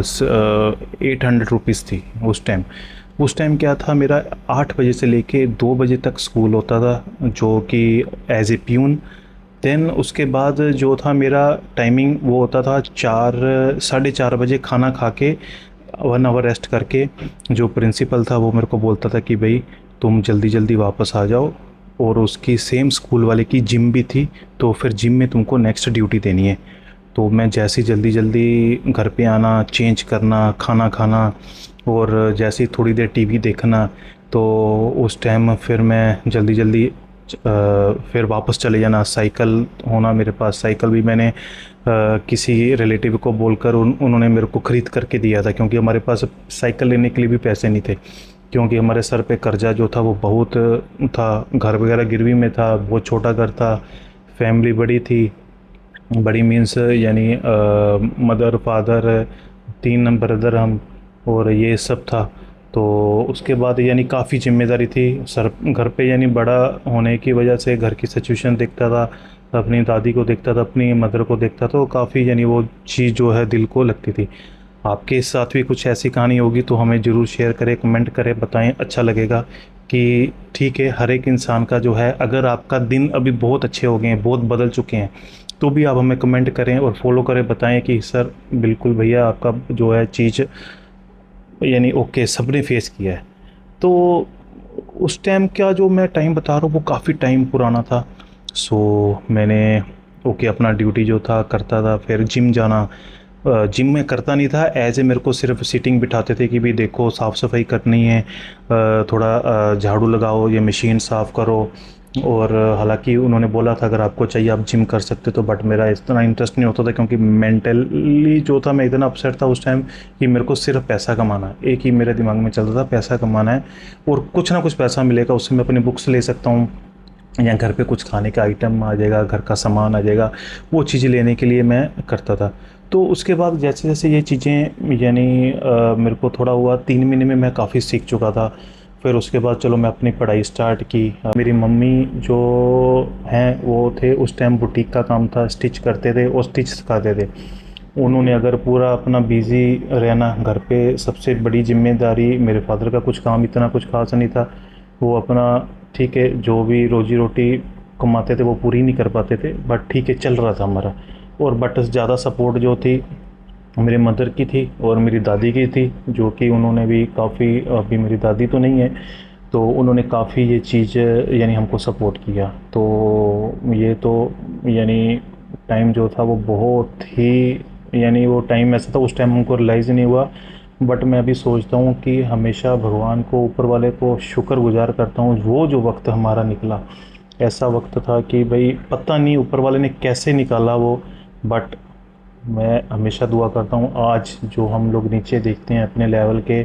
₹800 थी उस टाइम क्या था, मेरा 8 बजे से लेके 2 बजे तक स्कूल होता था, जो कि एज ए प्यून। देन उसके बाद जो था मेरा टाइमिंग वो होता था 4 साढ़े 4 बजे खाना खा के 1 आवर रेस्ट करके जो प्रिंसिपल था वो मेरे को बोलता था कि भाई तुम जल्दी जल्दी वापस आ जाओ। और उसकी सेम स्कूल वाले की जिम भी थी, तो फिर जिम में तुमको नेक्स्ट ड्यूटी देनी है। तो मैं जैसे ही जल्दी जल्दी घर पे आना, चेंज करना, खाना खाना और जैसे ही थोड़ी देर टीवी देखना, तो उस टाइम फिर मैं जल्दी जल्दी फिर वापस चले जाना। साइकिल होना मेरे पास, साइकिल भी मैंने किसी रिलेटिव को बोलकर उन्होंने मेरे को ख़रीद करके दिया था, क्योंकि हमारे पास साइकिल लेने के लिए भी पैसे नहीं थे, क्योंकि हमारे सर पे कर्जा जो था वो बहुत था। घर वगैरह गिरवी में था, बहुत छोटा घर था, फैमिली बड़ी थी। बड़ी मीन्स यानी मदर फादर, 3 ब्रदर हम, और ये सब था। तो उसके बाद यानी काफ़ी ज़िम्मेदारी थी सर घर पे, यानी बड़ा होने की वजह से घर की सिचुएशन देखता था, अपनी दादी को देखता था, अपनी मदर को देखता था, तो काफ़ी यानी वो चीज़ जो है दिल को लगती थी। आपके साथ भी कुछ ऐसी कहानी होगी तो हमें ज़रूर शेयर करें, कमेंट करें, बताएं, अच्छा लगेगा। कि ठीक है, हर एक इंसान का जो है, अगर आपका दिन अभी बहुत अच्छे हो गए हैं, बहुत बदल चुके हैं, तो भी आप हमें कमेंट करें और फॉलो करें, बताएं कि सर बिल्कुल भैया आपका जो है चीज़ यानी ओके, सबने फेस किया है। तो उस टाइम का जो मैं टाइम बता रहा हूँ वो काफ़ी टाइम पुराना था। सो मैंने ओके अपना ड्यूटी जो था करता था, फिर जिम जाना। जिम में करता नहीं था, एज ए मेरे को सिर्फ सीटिंग बिठाते थे कि भाई देखो साफ़ सफाई करनी है, थोड़ा झाड़ू लगाओ, ये मशीन साफ़ करो। और हालांकि उन्होंने बोला था अगर आपको चाहिए आप जिम कर सकते, तो बट मेरा इतना इंटरेस्ट नहीं होता था, क्योंकि मेंटली जो था मैं इतना अपसेट था उस टाइम कि मेरे को सिर्फ पैसा कमाना है, एक ही मेरे दिमाग में चलता था, पैसा कमाना है और कुछ ना कुछ पैसा मिलेगा, उससे मैं अपनी बुक्स ले सकता हूँ या घर पे कुछ खाने का आइटम आ जाएगा, घर का सामान आ जाएगा, वो चीज़ें लेने के लिए मैं करता था। तो उसके बाद जैसे जैसे ये चीज़ें यानी मेरे को थोड़ा हुआ, 3 महीने में मैं काफ़ी सीख चुका था। फिर उसके बाद चलो मैं अपनी पढ़ाई स्टार्ट की। मेरी मम्मी जो हैं वो थे, उस टाइम बुटीक का काम था, स्टिच करते थे और स्टिच सिखाते थे। उन्होंने अगर पूरा अपना बिज़ी रहना घर पे, सबसे बड़ी ज़िम्मेदारी मेरे फादर का कुछ काम इतना कुछ ख़ास नहीं था, वो अपना ठीक है जो भी रोजी रोटी कमाते थे वो पूरी नहीं कर पाते थे, बट ठीक है चल रहा था हमारा। और बट ज़्यादा सपोर्ट जो थी मेरे मदर की थी और मेरी दादी की थी, जो कि उन्होंने भी काफ़ी, अभी मेरी दादी तो नहीं है, तो उन्होंने काफ़ी ये चीज़ यानी हमको सपोर्ट किया। तो ये तो यानी टाइम जो था वो बहुत ही, यानी वो टाइम ऐसा था, उस टाइम हमको रियलाइज़ नहीं हुआ। बट मैं अभी सोचता हूँ कि हमेशा भगवान को, ऊपर वाले को शुक्रगुजार करता हूँ, वो जो वक्त हमारा निकला, ऐसा वक्त था कि भाई पता नहीं ऊपर वाले ने कैसे निकाला वो। बट मैं हमेशा दुआ करता हूँ, आज जो हम लोग नीचे देखते हैं अपने लेवल के,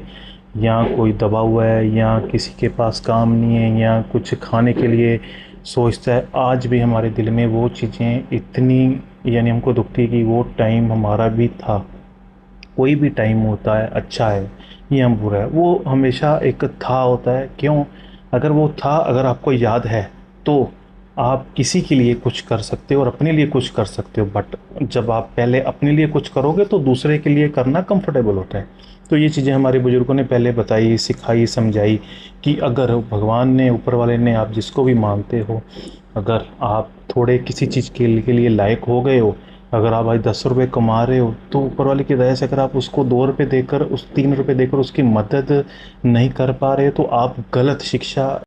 या कोई दबा हुआ है या किसी के पास काम नहीं है या कुछ खाने के लिए सोचता है, आज भी हमारे दिल में वो चीज़ें इतनी यानी हमको दुखती है कि वो टाइम हमारा भी था। कोई भी टाइम होता है, अच्छा है या बुरा है, वो हमेशा एक था होता है। क्यों? अगर वो था, अगर आपको याद है, तो आप किसी के लिए कुछ कर सकते हो और अपने लिए कुछ कर सकते हो। बट जब आप पहले अपने लिए कुछ करोगे तो दूसरे के लिए करना कंफर्टेबल होता है। तो ये चीज़ें हमारे बुजुर्गों ने पहले बताई, सिखाई, समझाई कि अगर भगवान ने, ऊपर वाले ने, आप जिसको भी मानते हो, अगर आप थोड़े किसी चीज़ के लिए लायक हो गए हो, अगर आप आज 10 रुपये कमा रहे हो, तो ऊपर वाले की दया से अगर आप उसको 2 रुपये देकर, उस 3 रुपये देकर उसकी मदद नहीं कर पा रहे, तो आप गलत शिक्षा